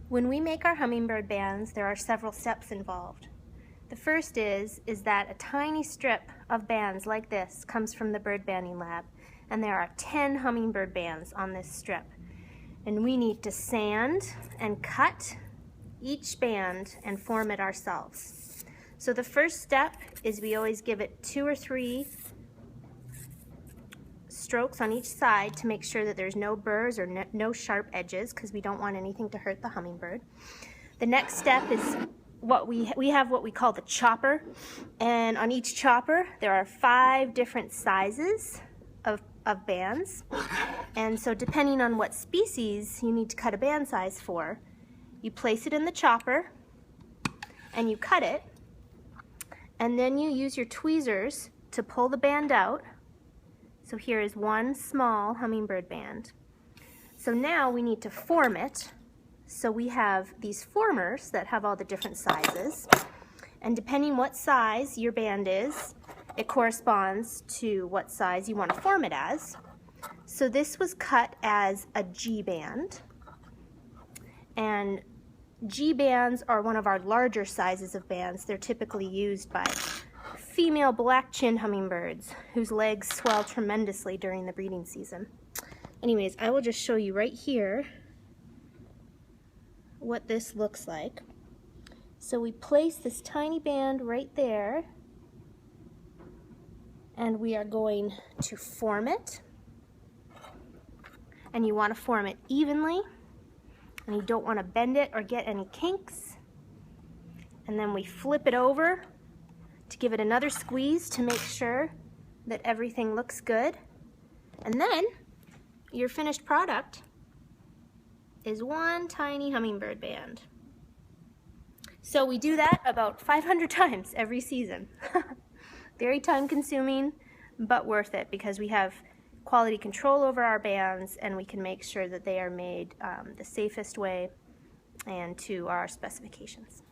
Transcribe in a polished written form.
When we make our hummingbird bands, there are several steps involved. The first is that a tiny strip of bands like this comes from the bird banding lab, and there are 10 hummingbird bands on this strip. And we need to sand and cut each band and form it ourselves. So the first step is we always give it 2 or 3 strokes on each side to make sure that there's no burrs or no sharp edges, because we don't want anything to hurt the hummingbird. The next step is we have what we call the chopper, and on each chopper there are 5 different sizes of bands, and so depending on what species you need to cut a band size for, you place it in the chopper and you cut it, and then you use your tweezers to pull the band out. So here is one small hummingbird band. So now we need to form it. So we have these formers that have all the different sizes, and depending what size your band is, it corresponds to what size you want to form it as. So this was cut as a G band, and G bands are one of our larger sizes of bands. They're typically used by female black-chinned hummingbirds whose legs swell tremendously during the breeding season. Anyways, I will just show you right here what this looks like. So we place this tiny band right there, and we are going to form it. And you want to form it evenly, and you don't want to bend it or get any kinks. And then we flip it over to give it another squeeze to make sure that everything looks good. And then your finished product is one tiny hummingbird band. So we do that about 500 times every season. Very time consuming, but worth it, because we have quality control over our bands, and we can make sure that they are made the safest way and to our specifications.